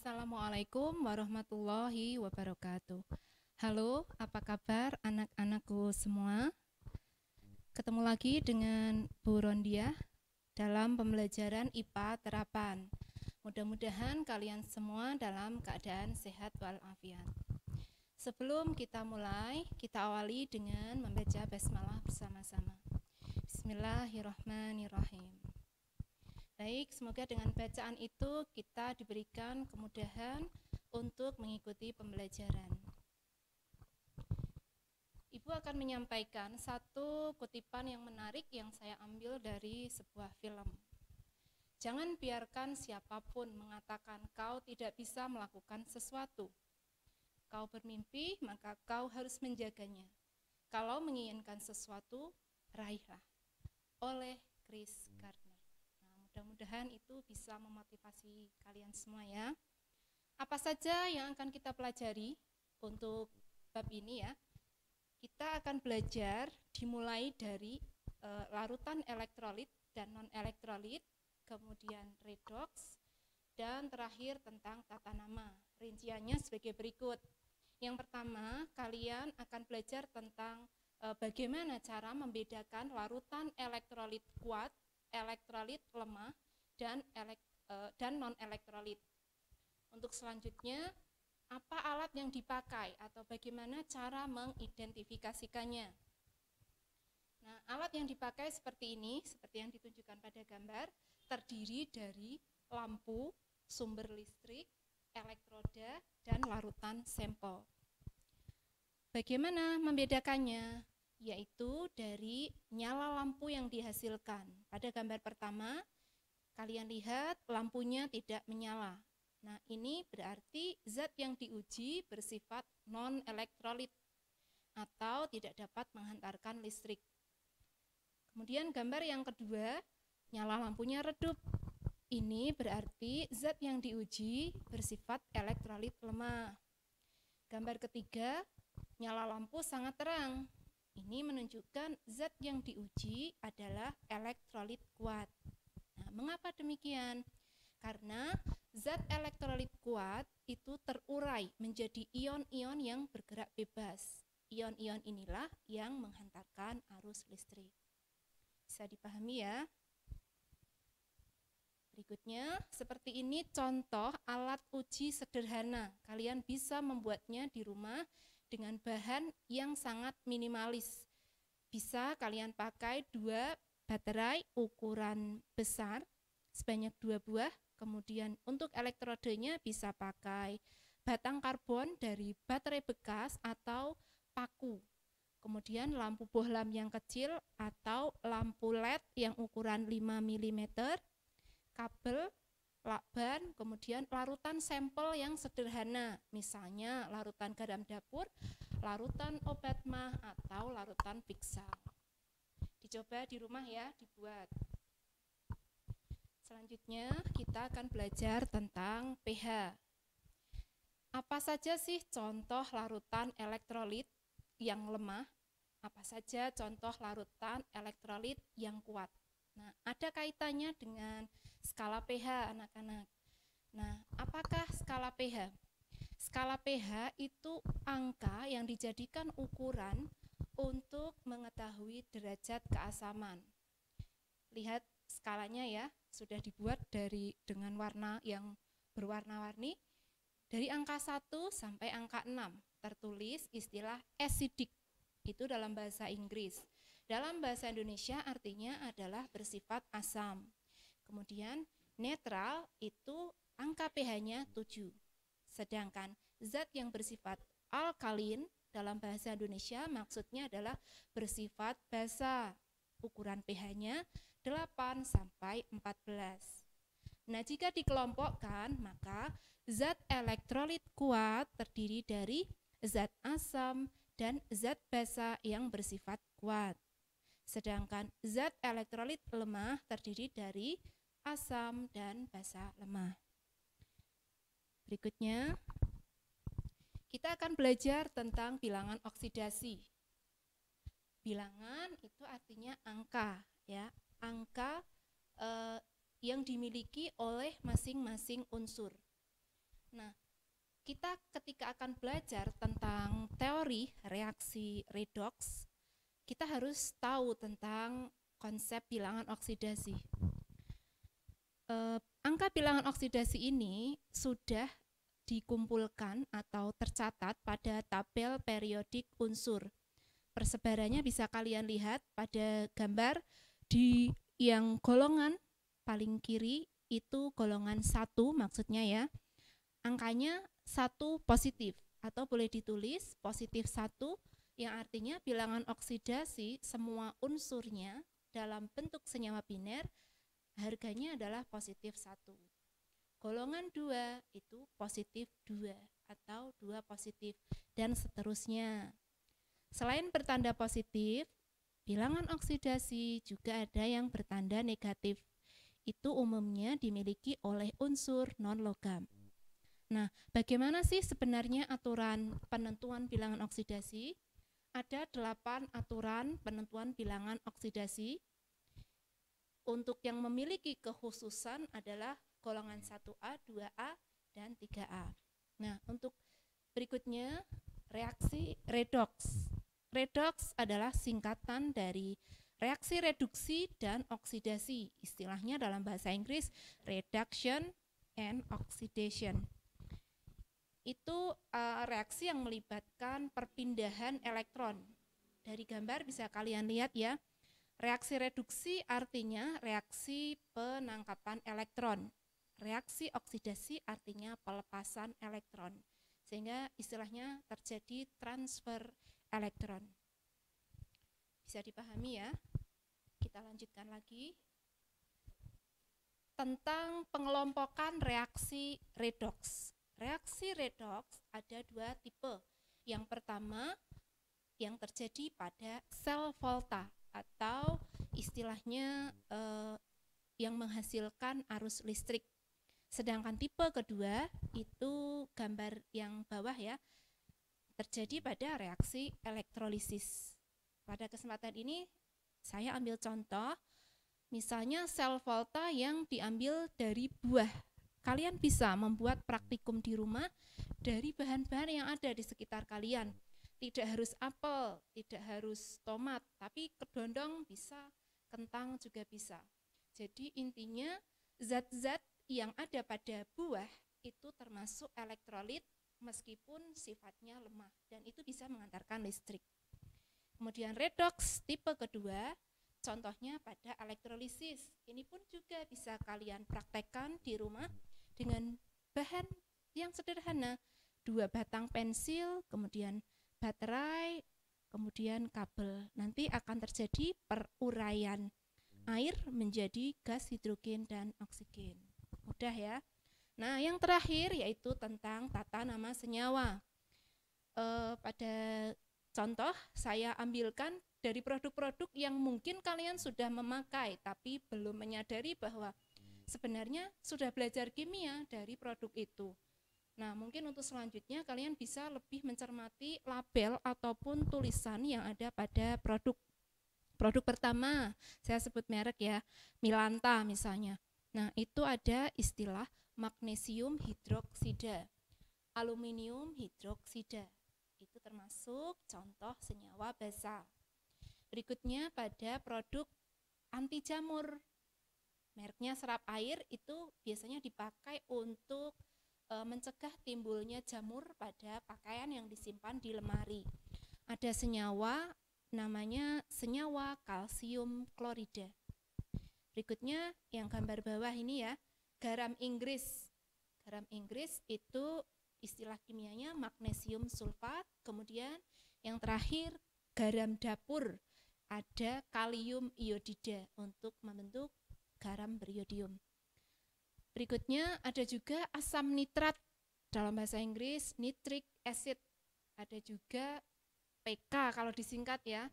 Assalamualaikum warahmatullahi wabarakatuh. Halo, apa kabar anak-anakku semua? Ketemu lagi dengan Bu Rondia dalam pembelajaran IPA terapan. Mudah-mudahan kalian semua dalam keadaan sehat walafiat. Sebelum kita mulai, kita awali dengan membaca basmalah bersama-sama. Bismillahirrahmanirrahim. Baik, semoga dengan bacaan itu kita diberikan kemudahan untuk mengikuti pembelajaran. Ibu akan menyampaikan satu kutipan yang menarik yang saya ambil dari sebuah film. Jangan biarkan siapapun mengatakan kau tidak bisa melakukan sesuatu. Kau bermimpi, maka kau harus menjaganya. Kalau menginginkan sesuatu, raihlah. Oleh Chris Gardner. Mudah-mudahan itu bisa memotivasi kalian semua ya. Apa saja yang akan kita pelajari untuk bab ini ya? Kita akan belajar dimulai dari larutan elektrolit dan non-elektrolit, kemudian redox, dan terakhir tentang tata nama. Rinciannya sebagai berikut. Yang pertama, kalian akan belajar tentang bagaimana cara membedakan larutan elektrolit kuat, elektrolit lemah, dan non-elektrolit. Untuk selanjutnya, apa alat yang dipakai atau bagaimana cara mengidentifikasikannya. Nah, alat yang dipakai seperti ini, seperti yang ditunjukkan pada gambar, terdiri dari lampu, sumber listrik, elektroda, dan larutan sampel. Bagaimana membedakannya? Yaitu dari nyala lampu yang dihasilkan. Pada gambar pertama, kalian lihat lampunya tidak menyala. Nah, ini berarti zat yang diuji bersifat non-elektrolit atau tidak dapat menghantarkan listrik. Kemudian gambar yang kedua, nyala lampunya redup. Ini berarti zat yang diuji bersifat elektrolit lemah. Gambar ketiga, nyala lampu sangat terang. Ini menunjukkan zat yang diuji adalah elektrolit kuat. Nah, mengapa demikian? Karena zat elektrolit kuat itu terurai menjadi ion-ion yang bergerak bebas. Ion-ion inilah yang menghantarkan arus listrik. Bisa dipahami ya? Berikutnya, seperti ini contoh alat uji sederhana. Kalian bisa membuatnya di rumah dengan bahan yang sangat minimalis. Bisa kalian pakai 2 baterai ukuran besar sebanyak 2 buah. Kemudian untuk elektrodenya bisa pakai batang karbon dari baterai bekas atau paku. Kemudian lampu bohlam yang kecil atau lampu LED yang ukuran 5 mm, kabel, lakban, kemudian larutan sampel yang sederhana, misalnya larutan garam dapur, larutan obat mah, atau larutan piksel. Dicoba di rumah ya, dibuat. Selanjutnya kita akan belajar tentang pH. Apa saja sih contoh larutan elektrolit yang lemah? Apa saja contoh larutan elektrolit yang kuat? Nah, ada kaitannya dengan skala pH anak-anak. Nah, apakah skala pH? Skala pH itu angka yang dijadikan ukuran untuk mengetahui derajat keasaman. Lihat skalanya ya, sudah dibuat dengan warna yang berwarna-warni. Dari angka 1 sampai angka 6 tertulis istilah acidic. Itu dalam bahasa Inggris. Dalam bahasa Indonesia artinya adalah bersifat asam. Kemudian netral itu angka pH-nya 7. Sedangkan zat yang bersifat alkalin dalam bahasa Indonesia maksudnya adalah bersifat basa. Ukuran pH-nya 8 sampai 14. Nah, jika dikelompokkan maka zat elektrolit kuat terdiri dari zat asam dan zat basa yang bersifat kuat. Sedangkan zat elektrolit lemah terdiri dari asam dan basa lemah. Berikutnya, kita akan belajar tentang bilangan oksidasi. Bilangan itu artinya angka, ya, angka yang dimiliki oleh masing-masing unsur. Nah, kita ketika akan belajar tentang teori reaksi redoks, kita harus tahu tentang konsep bilangan oksidasi. Angka bilangan oksidasi ini sudah dikumpulkan atau tercatat pada tabel periodik unsur. Persebarannya bisa kalian lihat pada gambar di yang golongan paling kiri itu golongan 1 maksudnya ya. Angkanya 1 positif atau boleh ditulis positif 1 yang artinya bilangan oksidasi semua unsurnya dalam bentuk senyawa biner harganya adalah positif 1. Golongan 2 itu positif 2 atau 2 positif dan seterusnya. Selain bertanda positif, bilangan oksidasi juga ada yang bertanda negatif. Itu umumnya dimiliki oleh unsur non-logam. Nah, bagaimana sih sebenarnya aturan penentuan bilangan oksidasi? Ada 8 aturan penentuan bilangan oksidasi. Untuk yang memiliki kekhususan adalah golongan 1A, 2A, dan 3A. Nah, untuk berikutnya reaksi redoks. Redoks adalah singkatan dari reaksi reduksi dan oksidasi. Istilahnya dalam bahasa Inggris reduction and oxidation. Itu reaksi yang melibatkan perpindahan elektron. Dari gambar bisa kalian lihat ya. Reaksi reduksi artinya reaksi penangkapan elektron. Reaksi oksidasi artinya pelepasan elektron. Sehingga istilahnya terjadi transfer elektron. Bisa dipahami ya? Kita lanjutkan lagi. Tentang pengelompokan reaksi redoks. Reaksi redoks ada 2 tipe. Yang pertama yang terjadi pada sel volta atau istilahnya yang menghasilkan arus listrik. Sedangkan tipe kedua itu gambar yang bawah ya, terjadi pada reaksi elektrolisis. Pada kesempatan ini saya ambil contoh, misalnya sel volta yang diambil dari buah. Kalian bisa membuat praktikum di rumah dari bahan-bahan yang ada di sekitar kalian. Tidak harus apel, tidak harus tomat, tapi kedondong bisa, kentang juga bisa. Jadi intinya zat-zat yang ada pada buah itu termasuk elektrolit meskipun sifatnya lemah dan itu bisa mengantarkan listrik. Kemudian redoks tipe kedua, contohnya pada elektrolisis. Ini pun juga bisa kalian praktekkan di rumah dengan bahan yang sederhana. 2 batang pensil, kemudian baterai, kemudian kabel. Nanti akan terjadi peruraian air menjadi gas hidrogen dan oksigen. Mudah ya. Nah, yang terakhir yaitu tentang tata nama senyawa. Pada contoh saya ambilkan dari produk-produk yang mungkin kalian sudah memakai tapi belum menyadari bahwa sebenarnya sudah belajar kimia dari produk itu. Nah, mungkin untuk selanjutnya kalian bisa lebih mencermati label ataupun tulisan yang ada pada produk. Produk pertama, saya sebut merek ya, Milanta misalnya. Nah, itu ada istilah magnesium hidroksida, aluminium hidroksida. Itu termasuk contoh senyawa basa. Berikutnya pada produk anti jamur. Mereknya Serap Air itu biasanya dipakai untuk mencegah timbulnya jamur pada pakaian yang disimpan di lemari. Ada senyawa namanya senyawa kalsium klorida. Berikutnya yang gambar bawah ini ya, garam Inggris. Garam Inggris itu istilah kimianya magnesium sulfat. Kemudian yang terakhir garam dapur, ada kalium iodida untuk membentuk garam beriodium. Berikutnya ada juga asam nitrat, dalam bahasa Inggris nitric acid. Ada juga PK kalau disingkat ya,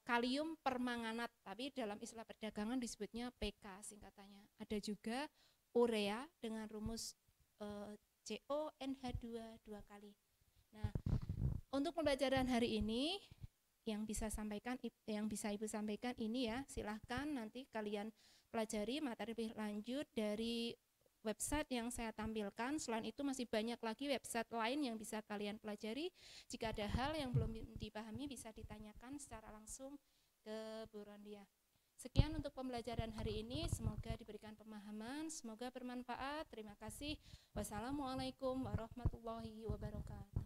kalium permanganat, tapi dalam istilah perdagangan disebutnya PK singkatannya. Ada juga urea dengan rumus CONH2 2 kali. Nah, untuk pembelajaran hari ini yang bisa Ibu sampaikan ini ya, silahkan nanti kalian pelajari materi lebih lanjut dari website yang saya tampilkan. Selain itu masih banyak lagi website lain yang bisa kalian pelajari. Jika ada hal yang belum dipahami bisa ditanyakan secara langsung ke Bu Rondia. Sekian untuk pembelajaran hari ini, semoga diberikan pemahaman, semoga bermanfaat. Terima kasih. Wassalamualaikum warahmatullahi wabarakatuh.